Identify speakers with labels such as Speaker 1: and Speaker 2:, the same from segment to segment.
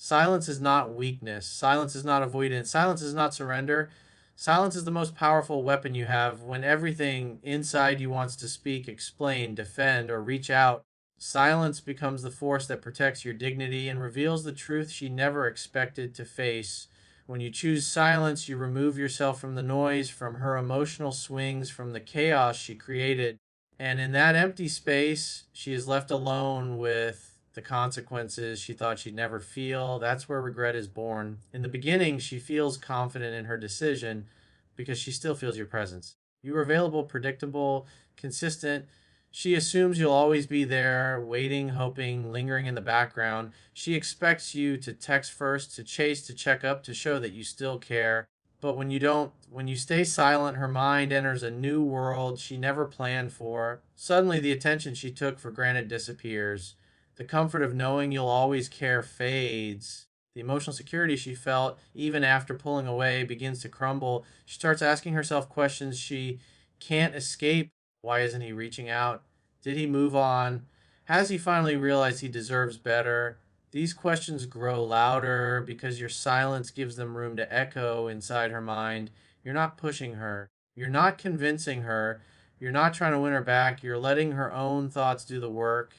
Speaker 1: Silence is not weakness. Silence is not avoidance. Silence is not surrender. Silence is the most powerful weapon you have when everything inside you wants to speak, explain, defend, or reach out. Silence becomes the force that protects your dignity and reveals the truth she never expected to face. When you choose silence, you remove yourself from the noise, from her emotional swings, from the chaos she created. And in that empty space, she is left alone with the consequences she thought she'd never feel. That's where regret is born. In the beginning, she feels confident in her decision because she still feels your presence. You are available, predictable, consistent. She assumes you'll always be there, waiting, hoping, lingering in the background. She expects you to text first, to chase, to check up, to show that you still care. But when you don't, when you stay silent, her mind enters a new world she never planned for. Suddenly, the attention she took for granted disappears. The comfort of knowing you'll always care fades. The emotional security she felt, even after pulling away, begins to crumble. She starts asking herself questions she can't escape. Why isn't he reaching out? Did he move on? Has he finally realized he deserves better? These questions grow louder because your silence gives them room to echo inside her mind. You're not pushing her. You're not convincing her. You're not trying to win her back. You're letting her own thoughts do the work.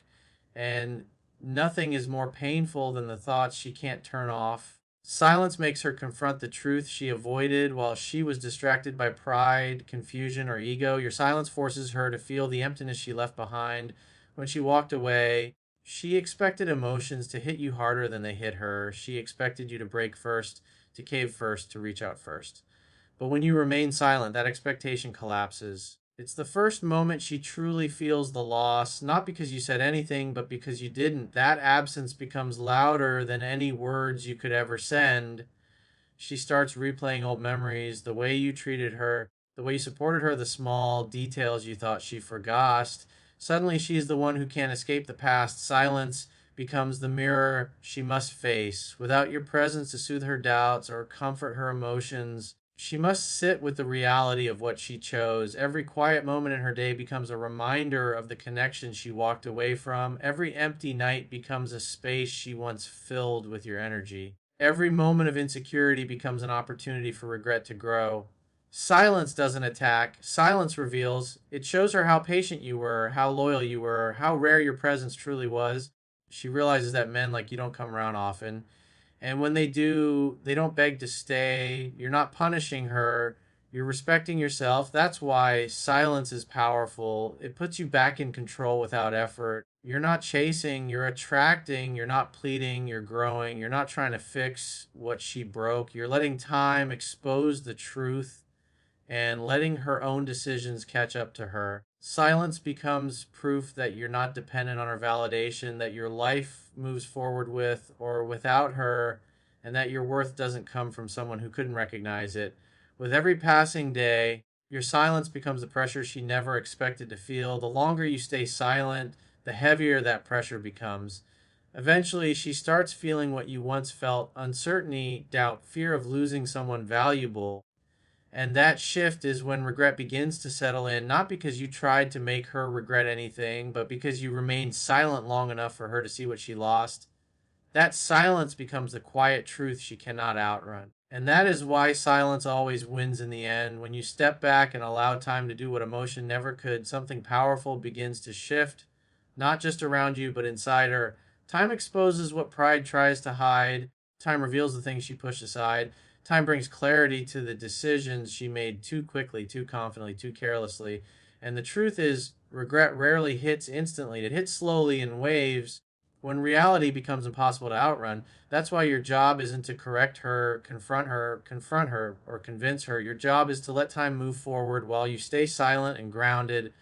Speaker 1: And nothing is more painful than the thoughts she can't turn off. Silence makes her confront the truth she avoided while she was distracted by pride, confusion, or ego. Your silence forces her to feel the emptiness she left behind. When she walked away, she expected emotions to hit you harder than they hit her. She expected you to break first, to cave first, to reach out first. But when you remain silent, that expectation collapses. It's the first moment she truly feels the loss, not because you said anything, but because you didn't. That absence becomes louder than any words you could ever send. She starts replaying old memories, the way you treated her, the way you supported her, the small details you thought she forgot. Suddenly, she's the one who can't escape the past. Silence becomes the mirror she must face. Without your presence to soothe her doubts or comfort her emotions, she must sit with the reality of what she chose. Every quiet moment in her day becomes a reminder of the connection she walked away from. Every empty night becomes a space she once filled with your energy. Every moment of insecurity becomes an opportunity for regret to grow. Silence doesn't attack, silence reveals. It shows her how patient you were, how loyal you were, how rare your presence truly was. She realizes that men like you don't come around often. And when they do, they don't beg to stay. You're not punishing her. You're respecting yourself. That's why silence is powerful. It puts you back in control without effort. You're not chasing, you're attracting, you're not pleading, you're growing. You're not trying to fix what she broke. You're letting time expose the truth and letting her own decisions catch up to her. Silence becomes proof that you're not dependent on her validation, that your life moves forward with or without her, and that your worth doesn't come from someone who couldn't recognize it. With every passing day, your silence becomes the pressure she never expected to feel. The longer you stay silent, the heavier that pressure becomes. Eventually, she starts feeling what you once felt: uncertainty, doubt, fear of losing someone valuable. And that shift is when regret begins to settle in, not because you tried to make her regret anything, but because you remained silent long enough for her to see what she lost. That silence becomes the quiet truth she cannot outrun. And that is why silence always wins in the end. When you step back and allow time to do what emotion never could, something powerful begins to shift, not just around you, but inside her. Time exposes what pride tries to hide. Time reveals the things she pushed aside. Time brings clarity to the decisions she made too quickly, too confidently, too carelessly. And the truth is, regret rarely hits instantly. It hits slowly in waves when reality becomes impossible to outrun. That's why your job isn't to correct her, confront her, or convince her. Your job is to let time move forward while you stay silent and grounded.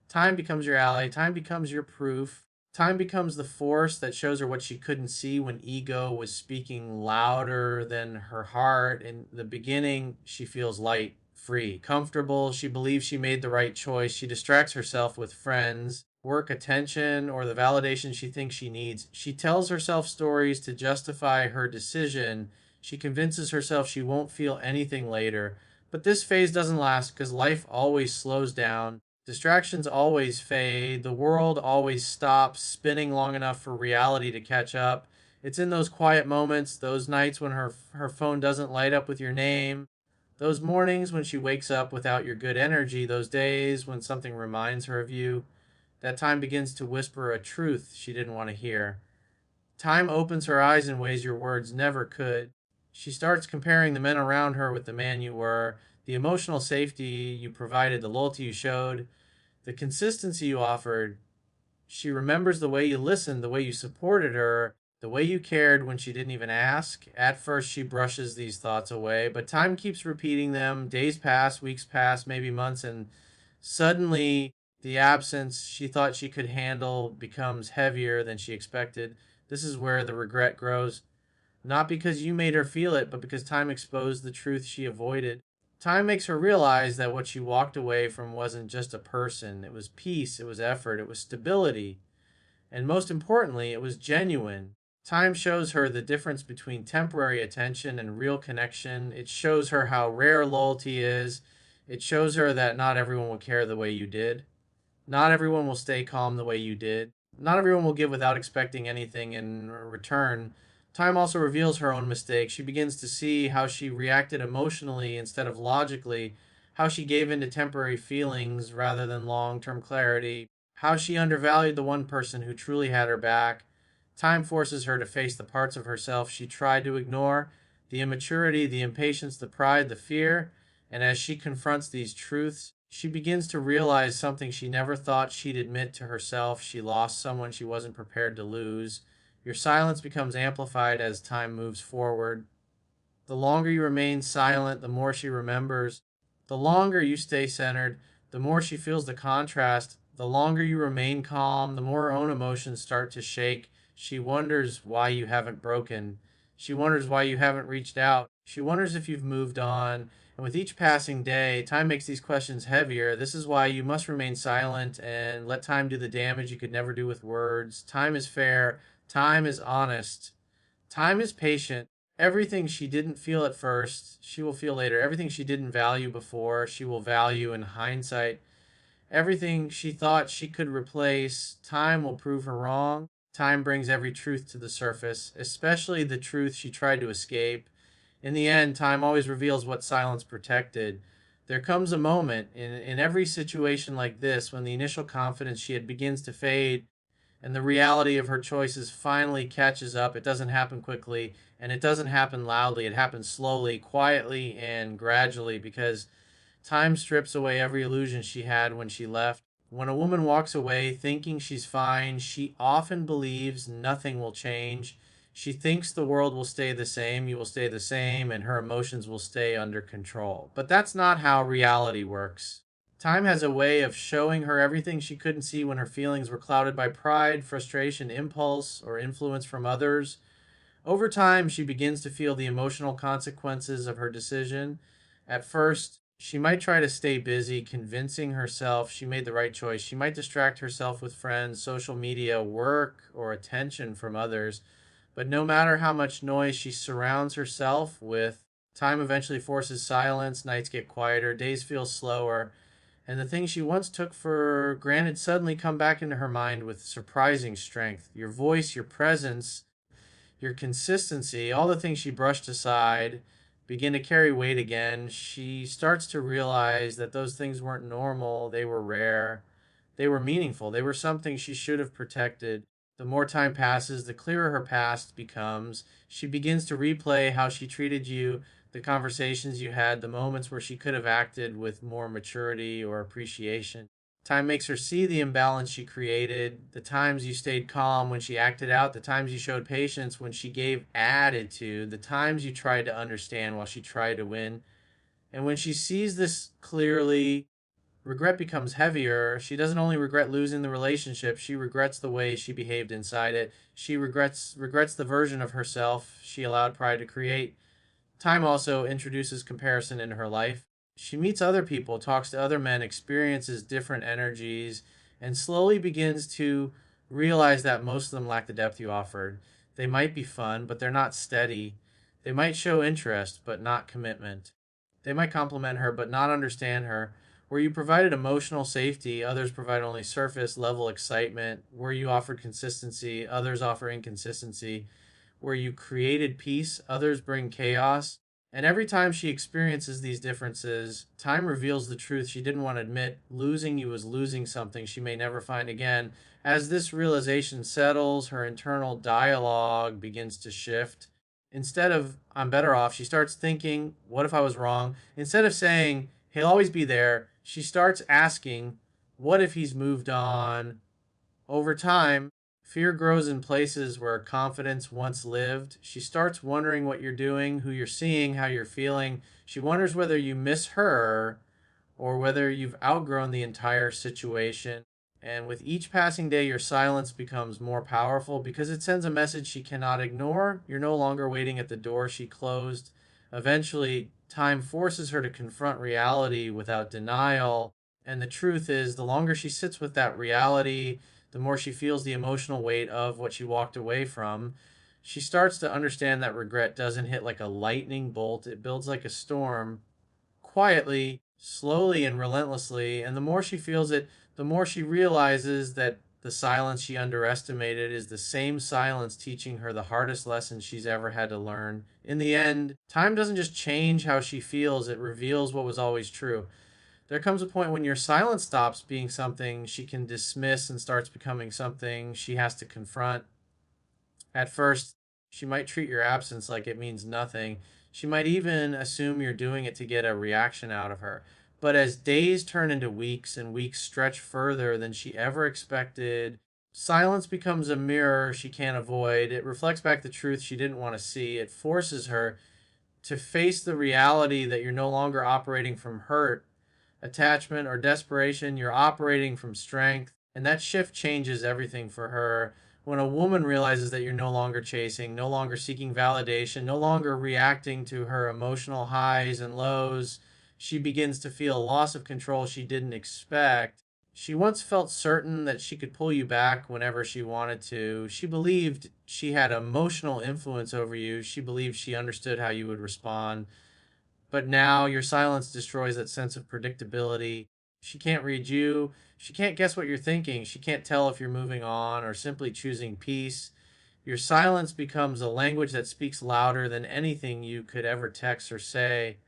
Speaker 1: Time becomes your ally. Time becomes your proof. Time becomes the force that shows her what she couldn't see when ego was speaking louder than her heart. In the beginning, she feels light, free, comfortable. She believes she made the right choice. She distracts herself with friends, work, attention, or the validation she thinks she needs. She tells herself stories to justify her decision. She convinces herself she won't feel anything later. But this phase doesn't last because life always slows down. Distractions always fade. The world always stops spinning long enough for reality to catch up. It's in those quiet moments, those nights when her phone doesn't light up with your name, those mornings when she wakes up without your good energy, those days when something reminds her of you, that time begins to whisper a truth she didn't want to hear. Time opens her eyes in ways your words never could. She starts comparing the men around her with the man you were, the emotional safety you provided, the loyalty you showed, the consistency you offered. She remembers the way you listened, the way you supported her, the way you cared when she didn't even ask. At first, she brushes these thoughts away, but time keeps repeating them. Days pass, weeks pass, maybe months, and suddenly the absence she thought she could handle becomes heavier than she expected. This is where the regret grows. Not because you made her feel it, but because time exposed the truth she avoided. Time makes her realize that what she walked away from wasn't just a person, it was peace, it was effort, it was stability, and most importantly, it was genuine. Time shows her the difference between temporary attention and real connection. It shows her how rare loyalty is. It shows her that not everyone will care the way you did. Not everyone will stay calm the way you did. Not everyone will give without expecting anything in return. Time also reveals her own mistakes. She begins to see how she reacted emotionally instead of logically, how she gave in to temporary feelings rather than long term clarity, how she undervalued the one person who truly had her back. Time forces her to face the parts of herself she tried to ignore, the immaturity, the impatience, the pride, the fear, and as she confronts these truths, she begins to realize something she never thought she'd admit to herself. She lost someone she wasn't prepared to lose. Your silence becomes amplified as time moves forward. The longer you remain silent, the more she remembers. The longer you stay centered, the more she feels the contrast. The longer you remain calm, the more her own emotions start to shake. She wonders why you haven't broken. She wonders why you haven't reached out. She wonders if you've moved on. And with each passing day, time makes these questions heavier. This is why you must remain silent and let time do the damage you could never do with words. Time is fair. Time is honest. Time is patient. Everything she didn't feel at first, she will feel later. Everything she didn't value before, she will value in hindsight. Everything she thought she could replace, time will prove her wrong. Time brings every truth to the surface, especially the truth she tried to escape. In the end, time always reveals what silence protected. There comes a moment in every situation like this when the initial confidence she had begins to fade and the reality of her choices finally catches up. It doesn't happen quickly and it doesn't happen loudly. It happens slowly, quietly, and gradually because time strips away every illusion she had when she left. When a woman walks away thinking she's fine, she often believes nothing will change. She thinks the world will stay the same, you will stay the same, and her emotions will stay under control. But that's not how reality works. Time has a way of showing her everything she couldn't see when her feelings were clouded by pride, frustration, impulse, or influence from others. Over time, she begins to feel the emotional consequences of her decision. At first, she might try to stay busy, convincing herself she made the right choice. She might distract herself with friends, social media, work, or attention from others. But no matter how much noise she surrounds herself with, time eventually forces silence, nights get quieter, days feel slower, and the things she once took for granted suddenly come back into her mind with surprising strength. Your voice, your presence, your consistency, all the things she brushed aside begin to carry weight again. She starts to realize that those things weren't normal, they were rare, they were meaningful, they were something she should have protected. The more time passes, the clearer her past becomes. She begins to replay how she treated you, the conversations you had, the moments where she could have acted with more maturity or appreciation. Time makes her see the imbalance she created, the times you stayed calm when she acted out, the times you showed patience when she gave attitude, the times you tried to understand while she tried to win. And when she sees this clearly, regret becomes heavier. She doesn't only regret losing the relationship, she regrets the way she behaved inside it. She regrets the version of herself she allowed pride to create. Time also introduces comparison into her life. She meets other people, talks to other men, experiences different energies, and slowly begins to realize that most of them lack the depth you offered. They might be fun, but they're not steady. They might show interest, but not commitment. They might compliment her, but not understand her. Where you provided emotional safety, others provide only surface level excitement. Where you offered consistency, others offer inconsistency. where you created peace, others bring chaos. And every time she experiences these differences, time reveals the truth she didn't want to admit. Losing you is losing something she may never find again. As this realization settles, her internal dialogue begins to shift. Instead of, I'm better off, she starts thinking, what if I was wrong? Instead of saying, he'll always be there, she starts asking, what if he's moved on? Over time, fear grows in places where confidence once lived. She starts wondering what you're doing, who you're seeing, how you're feeling. She wonders whether you miss her or whether you've outgrown the entire situation. And with each passing day, your silence becomes more powerful because it sends a message she cannot ignore. You're no longer waiting at the door she closed. Eventually, time forces her to confront reality without denial. And the truth is, the longer she sits with that reality, the more she feels the emotional weight of what she walked away from. She starts to understand that regret doesn't hit like a lightning bolt, it builds like a storm, quietly, slowly, and relentlessly. And the more she feels it, the more she realizes that the silence she underestimated is the same silence teaching her the hardest lesson she's ever had to learn. In the end, time doesn't just change how she feels, it reveals what was always true. There comes a point when your silence stops being something she can dismiss and starts becoming something she has to confront. At first, she might treat your absence like it means nothing. She might even assume you're doing it to get a reaction out of her. But as days turn into weeks and weeks stretch further than she ever expected, silence becomes a mirror she can't avoid. It reflects back the truth she didn't want to see. It forces her to face the reality that you're no longer operating from hurt, attachment, or desperation. You're operating from strength. And that shift changes everything for her. When a woman realizes that you're no longer chasing, no longer seeking validation, no longer reacting to her emotional highs and lows, she begins to feel a loss of control she didn't expect. She once felt certain that she could pull you back whenever she wanted to. She believed she had emotional influence over you. She believed she understood how you would respond. But now your silence destroys that sense of predictability. She can't read you. She can't guess what you're thinking. She can't tell if you're moving on or simply choosing peace. Your silence becomes a language that speaks louder than anything you could ever text or say.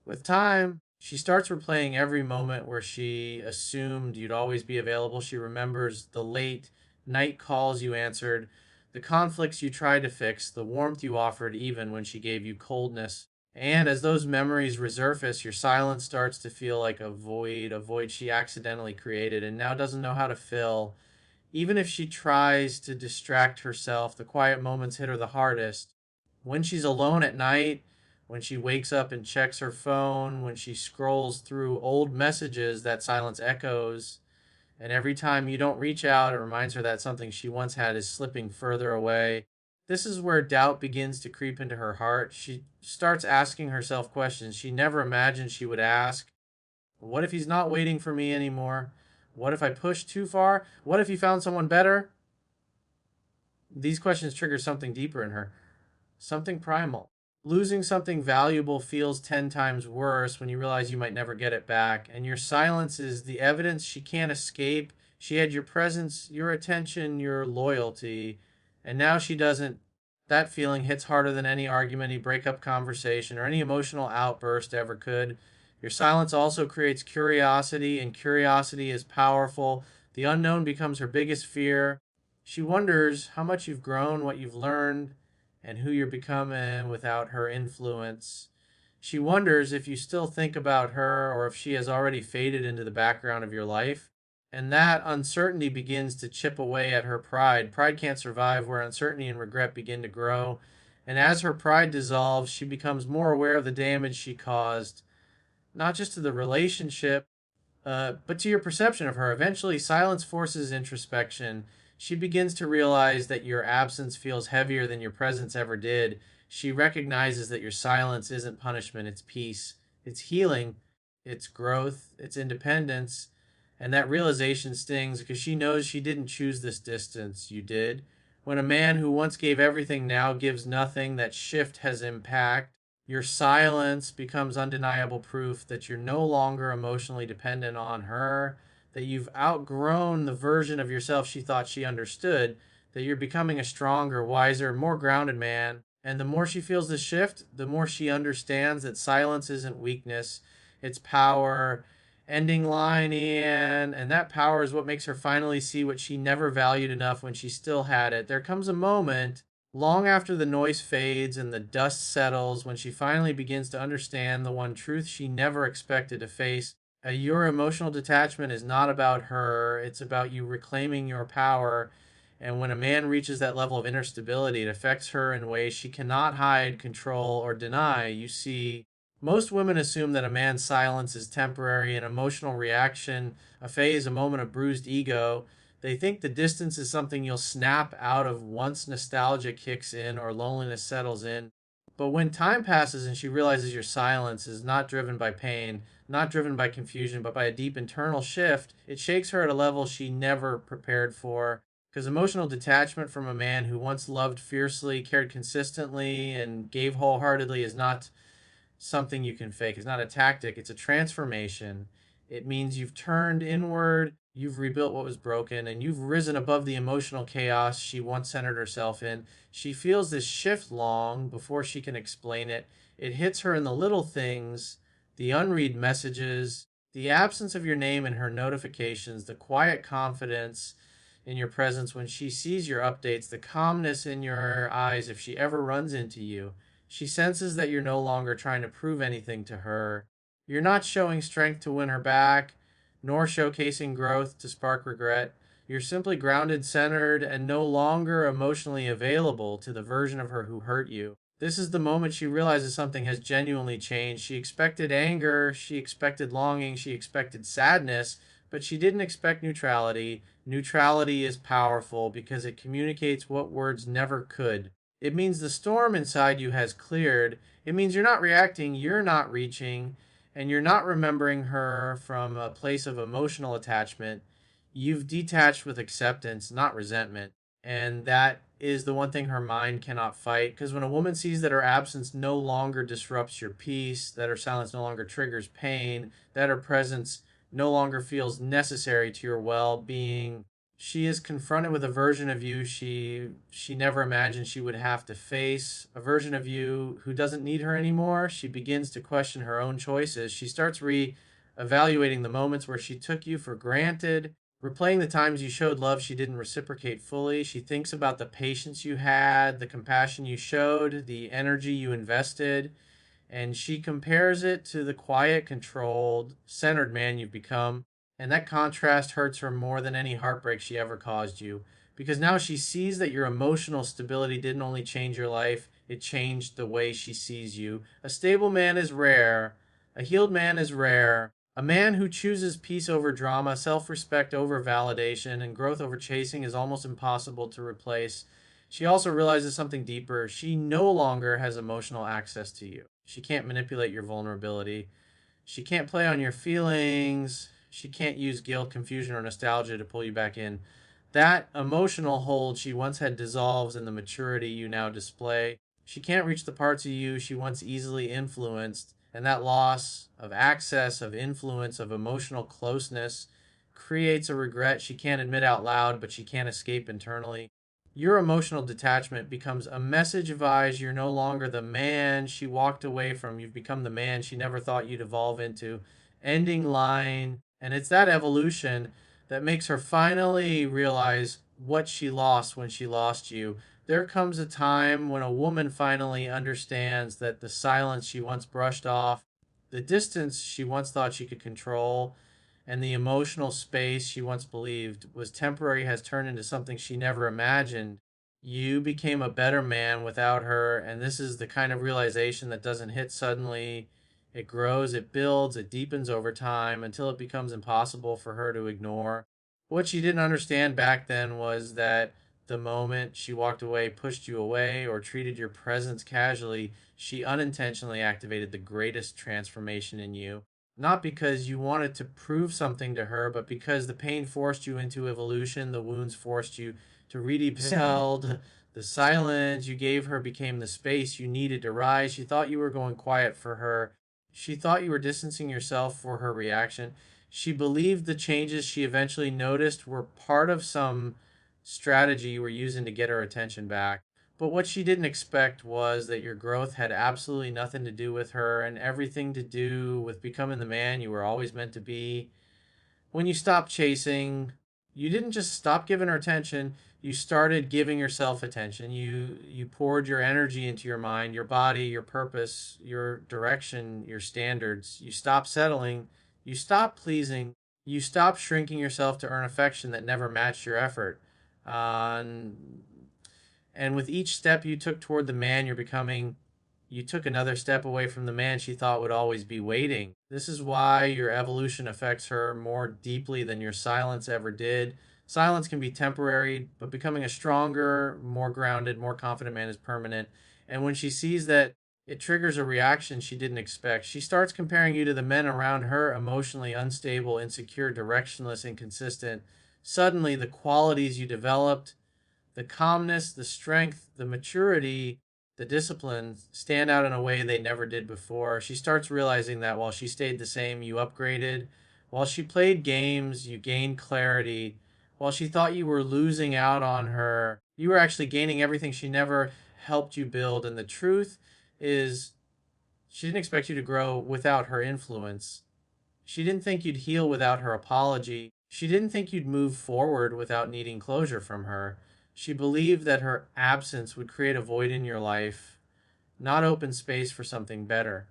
Speaker 1: With time, she starts replaying every moment where she assumed you'd always be available. She remembers the late night calls you answered, the conflicts you tried to fix, the warmth you offered even when she gave you coldness. And as those memories resurface, your silence starts to feel like a void she accidentally created and now doesn't know how to fill. Even if she tries to distract herself, the quiet moments hit her the hardest. When she's alone at night, when she wakes up and checks her phone, when she scrolls through old messages, that silence echoes. And every time you don't reach out, it reminds her that something she once had is slipping further away. This is where doubt begins to creep into her heart. She starts asking herself questions she never imagined she would ask. What if he's not waiting for me anymore? What if I pushed too far? What if he found someone better? These questions trigger something deeper in her, something primal. Losing something valuable feels 10 times worse when you realize you might never get it back, and your silence is the evidence she can't escape. She had your presence, your attention, your loyalty, and now she doesn't. That feeling hits harder than any argument, any breakup conversation, or any emotional outburst ever could. Your silence also creates curiosity, and curiosity is powerful. The unknown becomes her biggest fear. She wonders how much you've grown, what you've learned, and who you're becoming without her influence. She wonders if you still think about her or if she has already faded into the background of your life. And that uncertainty begins to chip away at her pride. Pride can't survive where uncertainty and regret begin to grow. And as her pride dissolves, she becomes more aware of the damage she caused, not just to the relationship, but to your perception of her. Eventually, silence forces introspection. She begins to realize that your absence feels heavier than your presence ever did. She recognizes that your silence isn't punishment, it's peace, it's healing, it's growth, it's independence. And that realization stings because she knows she didn't choose this distance. You did. When a man who once gave everything now gives nothing, that shift has impact. Your silence becomes undeniable proof that you're no longer emotionally dependent on her, that you've outgrown the version of yourself she thought she understood. that you're becoming a stronger, wiser, more grounded man. And the more she feels this shift, the more she understands that silence isn't weakness, it's power. Ending line, Ian. And that power is what makes her finally see what she never valued enough when she still had it. There comes a moment, long after the noise fades and the dust settles, when she finally begins to understand the one truth she never expected to face. Your emotional detachment is not about her, it's about you reclaiming your power. And when a man reaches that level of inner stability, it affects her in ways she cannot hide, control, or deny. You see, most women assume that a man's silence is temporary, an emotional reaction, a phase, a moment of bruised ego. They think the distance is something you'll snap out of once nostalgia kicks in or loneliness settles in. But when time passes and she realizes your silence is not driven by pain, not driven by confusion, but by a deep internal shift, it shakes her at a level she never prepared for. Because emotional detachment from a man who once loved fiercely, cared consistently, and gave wholeheartedly is not something you can fake. It's not a tactic, it's a transformation. It means you've turned inward, you've rebuilt what was broken, and you've risen above the emotional chaos she once centered herself in. She feels this shift long before she can explain it. It hits her in the little things, the unread messages, the absence of your name in her notifications, the quiet confidence in your presence when she sees your updates, the calmness in your eyes if she ever runs into you. She senses that you're no longer trying to prove anything to her. You're not showing strength to win her back, nor showcasing growth to spark regret. You're simply grounded, centered, and no longer emotionally available to the version of her who hurt you. This is the moment she realizes something has genuinely changed. She expected anger, she expected longing, she expected sadness, but she didn't expect neutrality. Neutrality is powerful because it communicates what words never could. It means the storm inside you has cleared. It means you're not reacting, you're not reaching, and you're not remembering her from a place of emotional attachment. You've detached with acceptance, not resentment. And that is the one thing her mind cannot fight. Because when a woman sees that her absence no longer disrupts your peace, that her silence no longer triggers pain, that her presence no longer feels necessary to your well being, she is confronted with a version of you she never imagined she would have to face, a version of you who doesn't need her anymore. She begins to question her own choices. She starts re-evaluating the moments where she took you for granted, replaying the times you showed love she didn't reciprocate fully. She thinks about the patience you had, the compassion you showed, the energy you invested, and she compares it to the quiet, controlled, centered man you've become. And that contrast hurts her more than any heartbreak she ever caused you. Because now she sees that your emotional stability didn't only change your life, it changed the way she sees you. A stable man is rare. A healed man is rare. A man who chooses peace over drama, self respect over validation, and growth over chasing is almost impossible to replace. She also realizes something deeper. She no longer has emotional access to you. She can't manipulate your vulnerability. She can't play on your feelings. She can't use guilt, confusion, or nostalgia to pull you back in. That emotional hold she once had dissolves in the maturity you now display. She can't reach the parts of you she once easily influenced, and that loss of access, of influence, of emotional closeness creates a regret she can't admit out loud, but she can't escape internally. Your emotional detachment becomes a message of eyes. You're no longer the man she walked away from. You've become the man she never thought you'd evolve into. Ending line. And it's that evolution that makes her finally realize what she lost when she lost you. There comes a time when a woman finally understands that the silence she once brushed off, the distance she once thought she could control, and the emotional space she once believed was temporary has turned into something she never imagined. You became a better man without her, and this is the kind of realization that doesn't hit suddenly. It grows, it builds, it deepens over time until it becomes impossible for her to ignore. What she didn't understand back then was that the moment she walked away, pushed you away, or treated your presence casually, she unintentionally activated the greatest transformation in you. Not because you wanted to prove something to her, but because the pain forced you into evolution, the wounds forced you to rebuild. The silence you gave her became the space you needed to rise. She thought you were going quiet for her. She thought you were distancing yourself for her reaction. She believed the changes she eventually noticed were part of some strategy you were using to get her attention back. But what she didn't expect was that your growth had absolutely nothing to do with her and everything to do with becoming the man you were always meant to be. When you stopped chasing, you didn't just stop giving her attention, you started giving yourself attention. You poured your energy into your mind, your body, your purpose, your direction, your standards. You stopped settling, you stopped pleasing, you stopped shrinking yourself to earn affection that never matched your effort. And with each step you took toward the man you're becoming, you took another step away from the man she thought would always be waiting. This is why your evolution affects her more deeply than your silence ever did. Silence can be temporary, but becoming a stronger, more grounded, more confident man is permanent. And when she sees that, it triggers a reaction she didn't expect. She starts comparing you to the men around her, emotionally unstable, insecure, directionless, inconsistent. Suddenly, the qualities you developed, the calmness, the strength, the maturity, the discipline stand out in a way they never did before. She starts realizing that while she stayed the same, you upgraded. While she played games, you gained clarity. While she thought you were losing out on her, you were actually gaining everything she never helped you build. And the truth is, she didn't expect you to grow without her influence. She didn't think you'd heal without her apology. She didn't think you'd move forward without needing closure from her. She believed that her absence would create a void in your life, not open space for something better.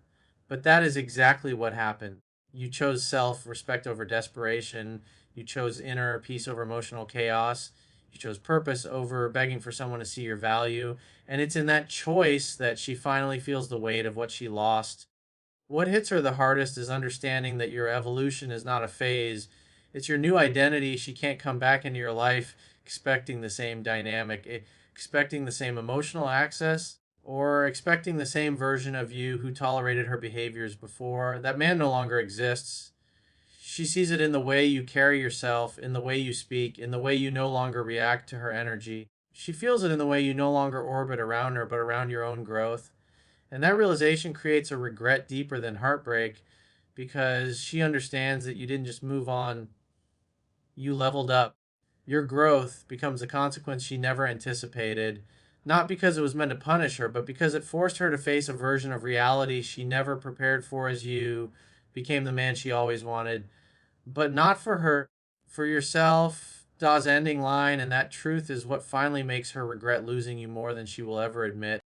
Speaker 1: But that is exactly what happened. You chose self respect over desperation. You chose inner peace over emotional chaos. You chose purpose over begging for someone to see your value. And it's in that choice that she finally feels the weight of what she lost. What hits her the hardest is understanding that your evolution is not a phase. It's your new identity. She can't come back into your life expecting the same dynamic, expecting the same emotional access, or expecting the same version of you who tolerated her behaviors before. That man no longer exists. She sees it in the way you carry yourself, in the way you speak, in the way you no longer react to her energy. She feels it in the way you no longer orbit around her, but around your own growth. And that realization creates a regret deeper than heartbreak because she understands that you didn't just move on, you leveled up. Your growth becomes a consequence she never anticipated, not because it was meant to punish her, but because it forced her to face a version of reality she never prepared for as you became the man she always wanted. But not for her, for yourself. Daw's ending line, and that truth is what finally makes her regret losing you more than she will ever admit.